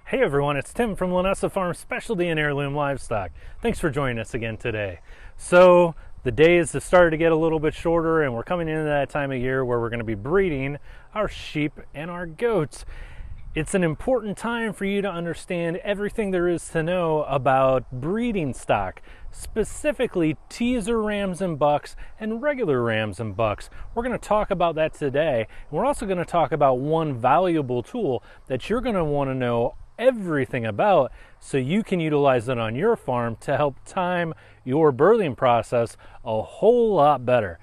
Hey everyone, it's Tim from Linessa Farms Specialty and Heirloom Livestock. Thanks for joining us again today. So the days have started to get a little bit shorter and we're coming into that time of year where we're going to be breeding our sheep and our goats. It's an important time for you to understand everything there is to know about breeding stock, specifically teaser rams and bucks and regular rams and bucks. We're going to talk about that today. And we're also going to talk about one valuable tool that you're going to want to know everything about so you can utilize it on your farm to help time your birthing process a whole lot better.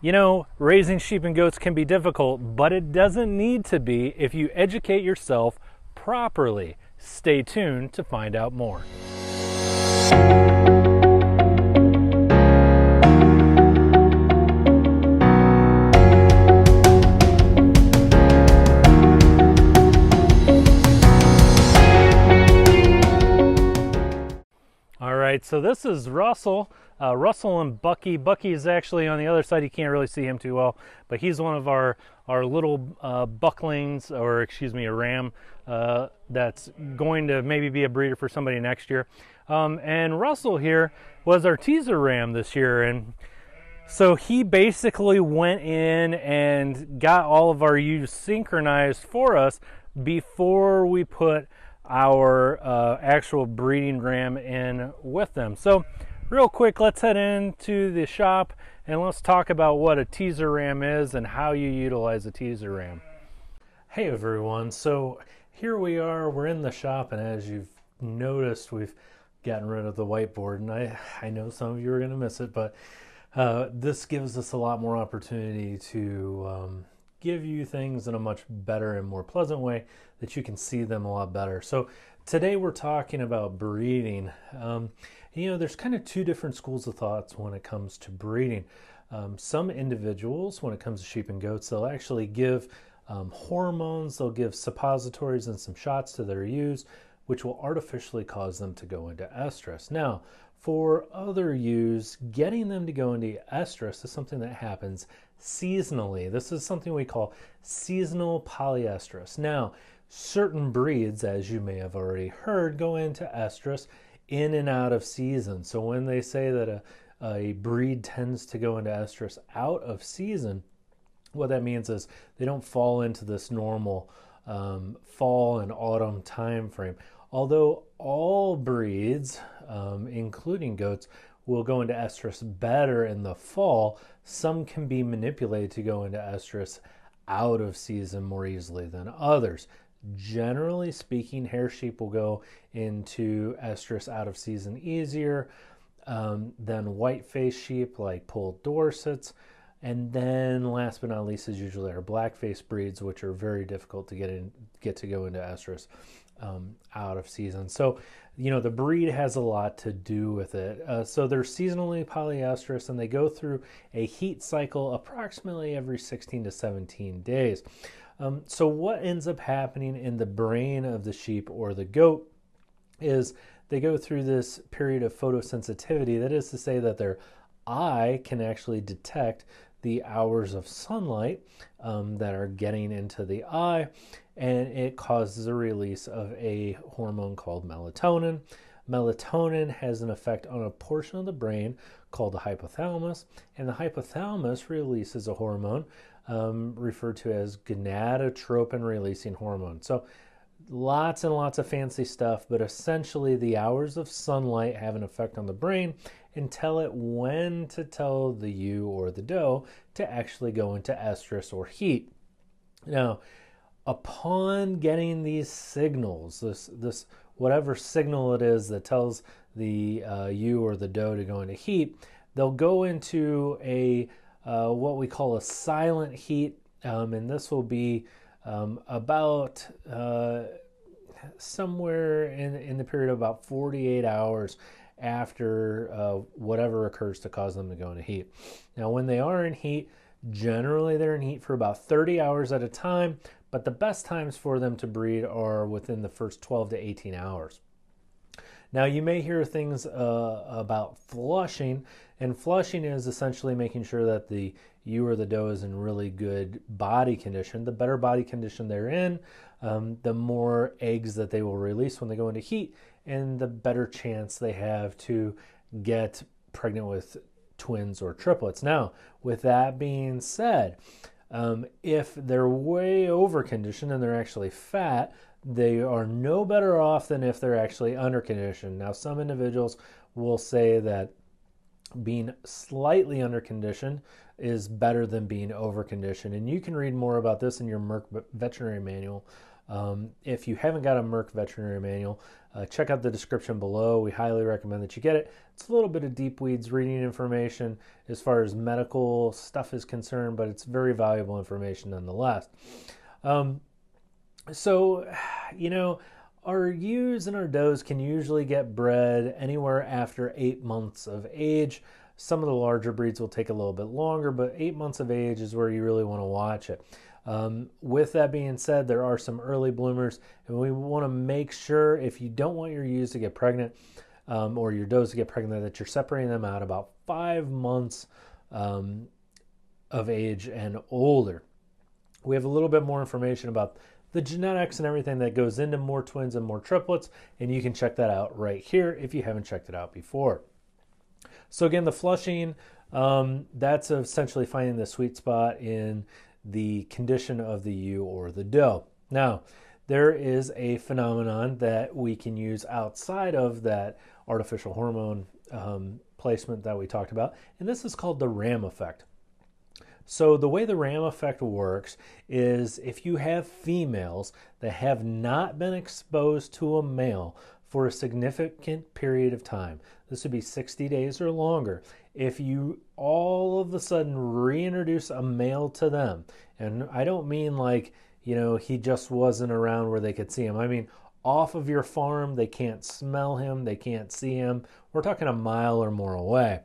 You know, raising sheep and goats can be difficult, but it doesn't need to be if you educate yourself properly. Stay tuned to find out more. So this is Russell. Russell and Bucky. Bucky is actually on the other side. You can't really see him too well, but he's one of our little bucklings, or excuse me, a ram that's going to maybe be a breeder for somebody next year. And Russell here was our teaser ram this year, and so he basically went in and got all of our ewes synchronized for us before we put our actual breeding ram in with them. So real quick, let's head into the shop and let's talk about what a teaser ram is and how you utilize a teaser ram. Hey everyone, so here we are, we're in the shop, and as you've noticed, we've gotten rid of the whiteboard, and I know some of you are going to miss it, but this gives us a lot more opportunity to give you things in a much better and more pleasant way that you can see them a lot better. So today we're talking about breeding. You know, there's kind of two different schools of thoughts when it comes to breeding. Some individuals, when it comes to sheep and goats, they'll actually give hormones, they'll give suppositories and some shots to their ewes, which will artificially cause them to go into estrus. Now, for other ewes, getting them to go into estrus is something that happens seasonally. This is something we call seasonal polyestrus. Now, certain breeds, as you may have already heard, go into estrus in and out of season. So when they say that a breed tends to go into estrus out of season, what that means is they don't fall into this normal fall and autumn time frame. Although all breeds, including goats, will go into estrus better in the fall, some can be manipulated to go into estrus out of season more easily than others. Generally speaking, hair sheep will go into estrus out of season easier than white-faced sheep like polled Dorsets. And then last but not least is usually our Blackface breeds, which are very difficult to get to go into estrus out of season. So, you know, the breed has a lot to do with it. So they're seasonally polyestrous, and they go through a heat cycle approximately every 16 to 17 days. So what ends up happening in the brain of the sheep or the goat is they go through this period of photosensitivity. That is to say that their eye can actually detect the hours of sunlight that are getting into the eye, and it causes a release of a hormone called melatonin. Melatonin has an effect on a portion of the brain called the hypothalamus, and the hypothalamus releases a hormone referred to as gonadotropin releasing hormone. So lots and lots of fancy stuff, but essentially the hours of sunlight have an effect on the brain and tell it when to tell the ewe or the doe to actually go into estrus or heat. Now, upon getting these signals, this whatever signal it is that tells the ewe or the doe to go into heat, they'll go into a what we call a silent heat, and this will be about somewhere in the period of about 48 hours after whatever occurs to cause them to go into heat. Now, when they are in heat, generally they're in heat for about 30 hours at a time, but the best times for them to breed are within the first 12 to 18 hours. Now, you may hear things about flushing, and flushing is essentially making sure that the ewe or the doe is in really good body condition. The better body condition they're in, the more eggs that they will release when they go into heat, and the better chance they have to get pregnant with twins or triplets. Now, with that being said, if they're way over conditioned and they're actually fat, they are no better off than if they're actually under conditioned. Now, some individuals will say that being slightly under conditioned is better than being over conditioned, and you can read more about this in your Merck Veterinary Manual. If you haven't got a Merck Veterinary Manual, check out the description below. We highly recommend that you get it. It's a little bit of deep weeds reading information as far as medical stuff is concerned, but it's very valuable information nonetheless. So, you know, our ewes and our does can usually get bred anywhere after 8 months of age. Some of the larger breeds will take a little bit longer, but 8 months of age is where you really want to watch it. With that being said, there are some early bloomers, and we want to make sure, if you don't want your ewes to get pregnant or your does to get pregnant, that you're separating them out about 5 months of age and older. We have a little bit more information about the genetics and everything that goes into more twins and more triplets, and you can check that out right here if you haven't checked it out before. So again, the flushing, that's essentially finding the sweet spot in the condition of the ewe or the doe. Now, there is a phenomenon that we can use outside of that artificial hormone placement that we talked about, and this is called the ram effect. So the way the ram effect works is if you have females that have not been exposed to a male for a significant period of time, this would be 60 days or longer, if you all of a sudden reintroduce a male to them, and I don't mean like, you know, he just wasn't around where they could see him. I mean, off of your farm, they can't smell him, they can't see him. We're talking a mile or more away.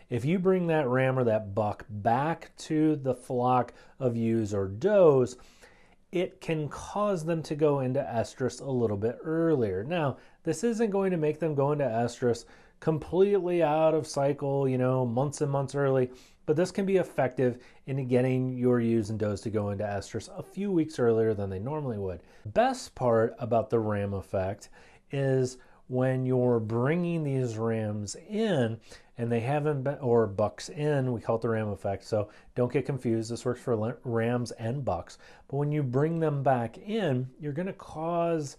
If you bring that ram or that buck back to the flock of ewes or does, it can cause them to go into estrus a little bit earlier. Now, this isn't going to make them go into estrus completely out of cycle, you know, months and months early, but this can be effective in getting your ewes and does to go into estrus a few weeks earlier than they normally would. Best part about the ram effect is when you're bringing these rams in and they haven't been, or bucks in, we call it the ram effect, so don't get confused, this works for rams and bucks, but when you bring them back in, you're going to cause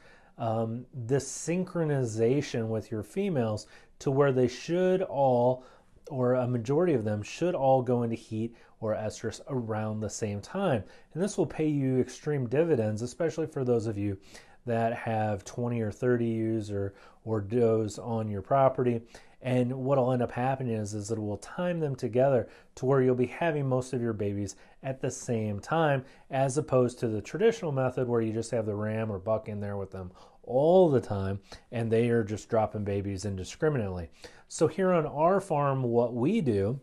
this synchronization with your females to where they should all, or a majority of them, should all go into heat or estrus around the same time. And this will pay you extreme dividends, especially for those of you that have 20 or 30 ewes or does on your property. And what will end up happening is it will time them together to where you'll be having most of your babies at the same time, as opposed to the traditional method where you just have the ram or buck in there with them all the time and they are just dropping babies indiscriminately. So here on our farm, what we do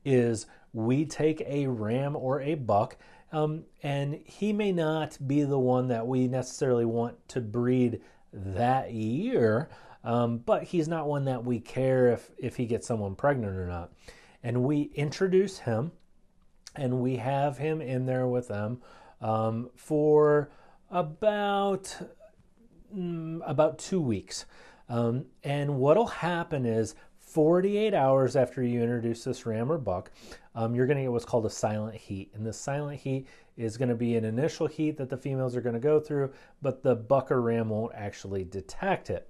is we take a ram or a buck, and he may not be the one that we necessarily want to breed that year, but he's not one that we care if he gets someone pregnant or not. And we introduce him, and we have him in there with them for about 2 weeks. And what'll happen is 48 hours after you introduce this ram or buck, you're going to get what's called a silent heat. And this silent heat is going to be an initial heat that the females are going to go through, but the buck or ram won't actually detect it.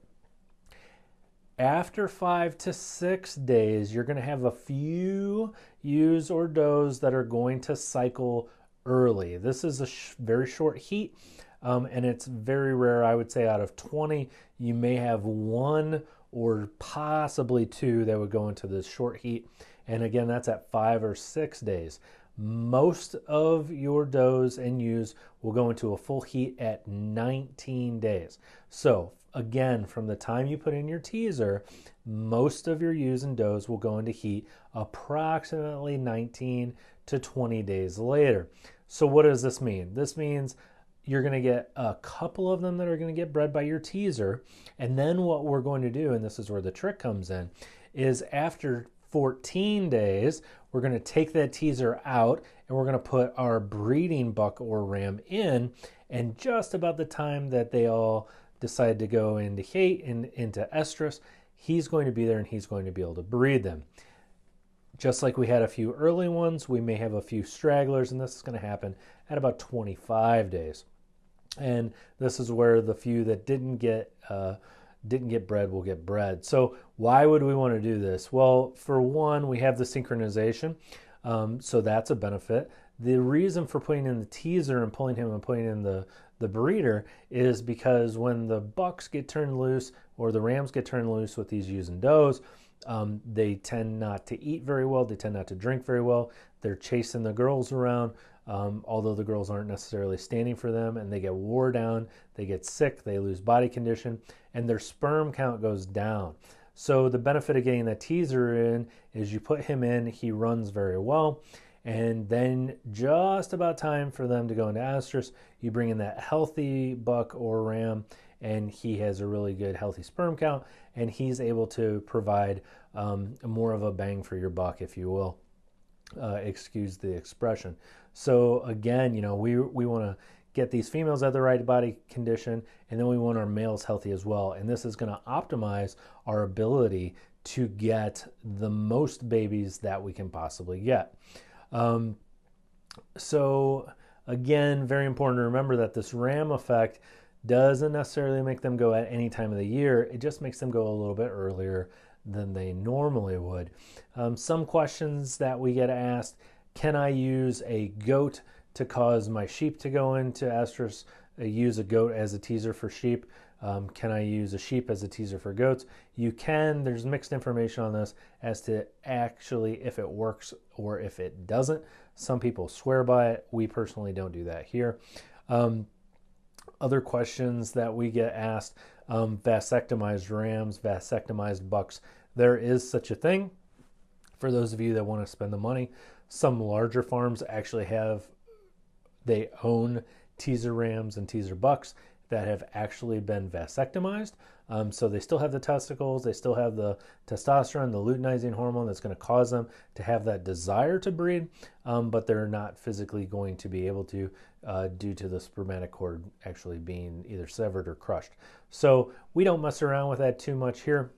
After 5 to 6 days, you're going to have a few ewes or does that are going to cycle early. This is a very short heat, and it's very rare. I would say out of 20, you may have 1 or possibly 2 that would go into this short heat. And again, that's at 5 or 6 days. Most of your does and ewes will go into a full heat at 19 days. So again, from the time you put in your teaser, most of your ewes and does will go into heat approximately 19 to 20 days later. So what does this mean? This means you're going to get a couple of them that are going to get bred by your teaser. And then what we're going to do, and this is where the trick comes in, is after 14 days, we're going to take that teaser out and we're going to put our breeding buck or ram in. And just about the time that they all decide to go into into estrus, he's going to be there and he's going to be able to breed them. Just like we had a few early ones, we may have a few stragglers, and this is going to happen at about 25 days. And this is where the few that didn't get bred will get bred. So why would we want to do this? Well, for one, we have the synchronization, so that's a benefit. The reason for putting in the teaser and pulling him and putting in the breeder is because when the bucks get turned loose or the rams get turned loose with these ewes and does, they tend not to eat very well. They tend not to drink very well. They're chasing the girls around, although the girls aren't necessarily standing for them, and they get wore down. They get sick. They lose body condition, and their sperm count goes down. So the benefit of getting that teaser in is you put him in, he runs very well, and then just about time for them to go into estrus, you bring in that healthy buck or ram, and he has a really good healthy sperm count, and he's able to provide more of a bang for your buck, if you will. Excuse the expression. So again, we want to get these females at the right body condition, and then we want our males healthy as well. And this is going to optimize our ability to get the most babies that we can possibly get. So again, very important to remember that this ram effect doesn't necessarily make them go at any time of the year. It just makes them go a little bit earlier than they normally would. Some questions that we get asked: can I use a goat to cause my sheep to go into estrus? Use a goat as a teaser for sheep? Can I use a sheep as a teaser for goats? You can. There's mixed information on this as to actually if it works or if it doesn't. Some people swear by it. We personally don't do that here. Other questions that we get asked: vasectomized rams, vasectomized bucks. There is such a thing for those of you that want to spend the money. Some larger farms actually they own teaser rams and teaser bucks that have actually been vasectomized. So they still have the testicles, they still have the testosterone, the luteinizing hormone that's going to cause them to have that desire to breed, but they're not physically going to be able to due to the spermatic cord actually being either severed or crushed. So we don't mess around with that too much here.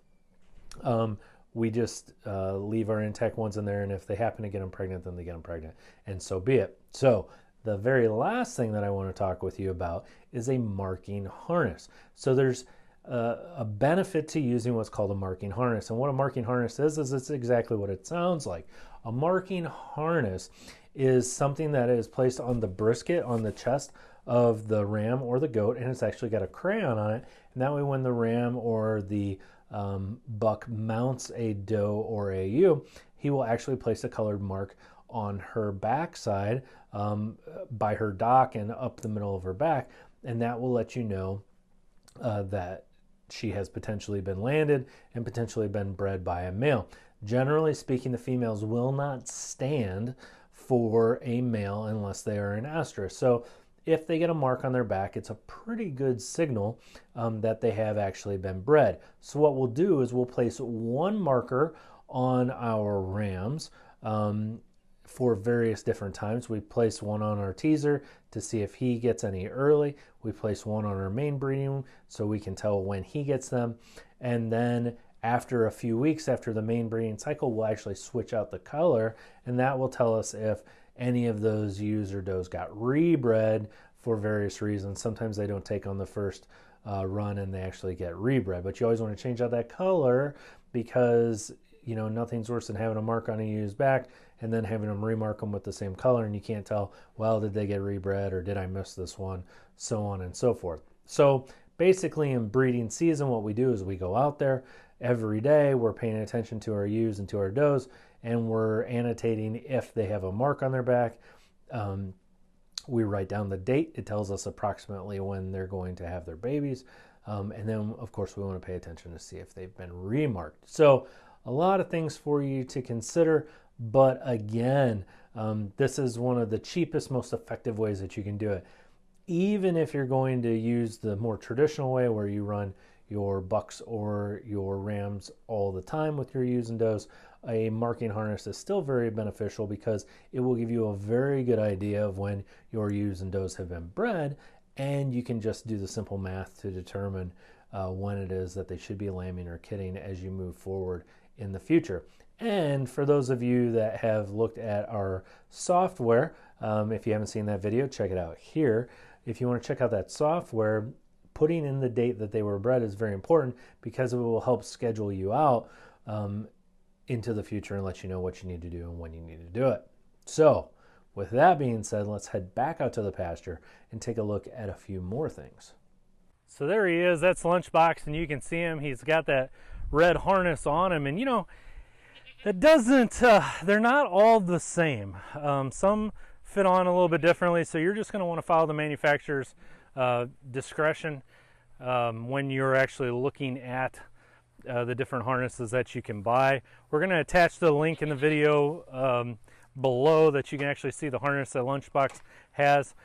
We just leave our intact ones in there, and if they happen to get them pregnant, then they get them pregnant, and so be it. So the very last thing that I want to talk with you about is a marking harness. So there's a benefit to using what's called a marking harness. And what a marking harness is it's exactly what it sounds like. A marking harness is something that is placed on the brisket, on the chest of the ram or the goat, and it's actually got a crayon on it. And that way when the ram or the buck mounts a doe or a ewe, he will actually place a colored mark on her backside by her dock and up the middle of her back, and that will let you know that she has potentially been landed and potentially been bred by a male. Generally speaking, the females will not stand for a male unless they are in estrus. So if they get a mark on their back, it's a pretty good signal that they have actually been bred. So what we'll do is we'll place one marker on our rams for various different times. We place one on our teaser to see if he gets any early. We place one on our main breeding so we can tell when he gets them. And then after a few weeks, after the main breeding cycle, we'll actually switch out the color, and that will tell us if any of those ewes or does got rebred for various reasons. Sometimes they don't take on the first run and they actually get rebred, but you always want to change out that color because nothing's worse than having a mark on a ewe's back and then having them remark them with the same color, and you can't tell, well, did they get rebred or did I miss this one, so on and so forth. So basically in breeding season, what we do is we go out there every day, we're paying attention to our ewes and to our does, and we're annotating if they have a mark on their back. We write down the date. It tells us approximately when they're going to have their babies. And then, of course, we want to pay attention to see if they've been remarked. So a lot of things for you to consider. But again, this is one of the cheapest, most effective ways that you can do it. Even if you're going to use the more traditional way where you run your bucks or your rams all the time with your ewes and does, a marking harness is still very beneficial because it will give you a very good idea of when your ewes and does have been bred, and you can just do the simple math to determine when it is that they should be lambing or kidding as you move forward in the future. And for those of you that have looked at our software, if you haven't seen that video, check it out here. If you want to check out that software, putting in the date that they were bred is very important because it will help schedule you out into the future and let you know what you need to do and when you need to do it. So with that being said, let's head back out to the pasture and take a look at a few more things. So there he is, that's Lunchbox, and you can see him. He's got that red harness on him, and you know, that doesn't, they're not all the same. Some fit on a little bit differently, so you're just going to want to follow the manufacturer's discretion when you're actually looking at the different harnesses that you can buy. We're going to attach the link in the video below that you can actually see the harness that Lunchbox has,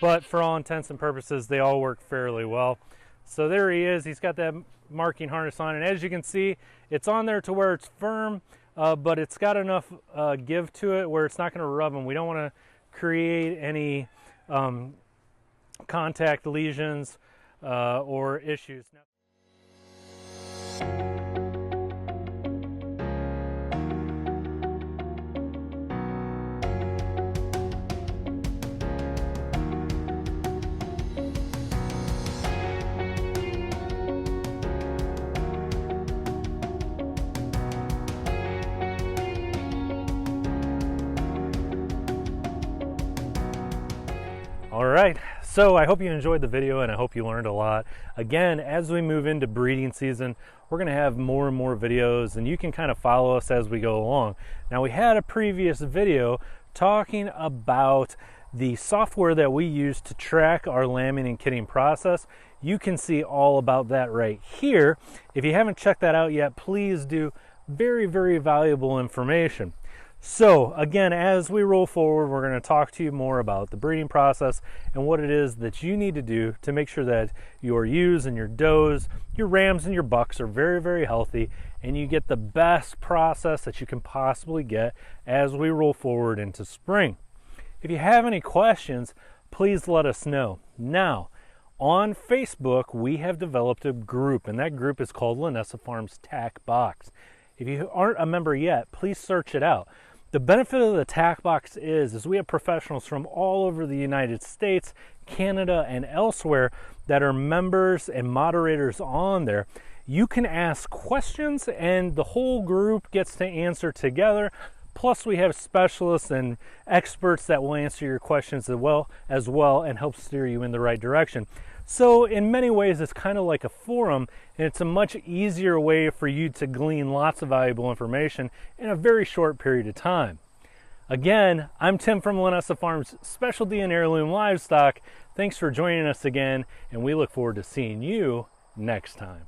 but for all intents and purposes they all work fairly well. So there he is, he's got that marking harness on, and as you can see, it's on there to where it's firm, but it's got enough give to it where it's not going to rub them. We don't want to create any contact lesions or issues. All right, so I hope you enjoyed the video and I hope you learned a lot. Again, as we move into breeding season, we're gonna have more and more videos, and you can kind of follow us as we go along. Now, we had a previous video talking about the software that we use to track our lambing and kidding process. You can see all about that right here. If you haven't checked that out yet, please do. Very, very valuable information. So again, as we roll forward, we're going to talk to you more about the breeding process and what it is that you need to do to make sure that your ewes and your does, your rams and your bucks are very, very healthy, and you get the best process that you can possibly get as we roll forward into spring. If you have any questions, please let us know. Now, on Facebook, we have developed a group, and that group is called Linessa Farms Tack Box. If you aren't a member yet, please search it out. The benefit of the Tack Box is we have professionals from all over the United States, Canada, and elsewhere that are members and moderators on there. You can ask questions and the whole group gets to answer together. Plus, we have specialists and experts that will answer your questions as well and help steer you in the right direction. So in many ways, it's kind of like a forum, and it's a much easier way for you to glean lots of valuable information in a very short period of time. Again, I'm Tim from Linessa Farms, Specialty and Heirloom Livestock. Thanks for joining us again, and we look forward to seeing you next time.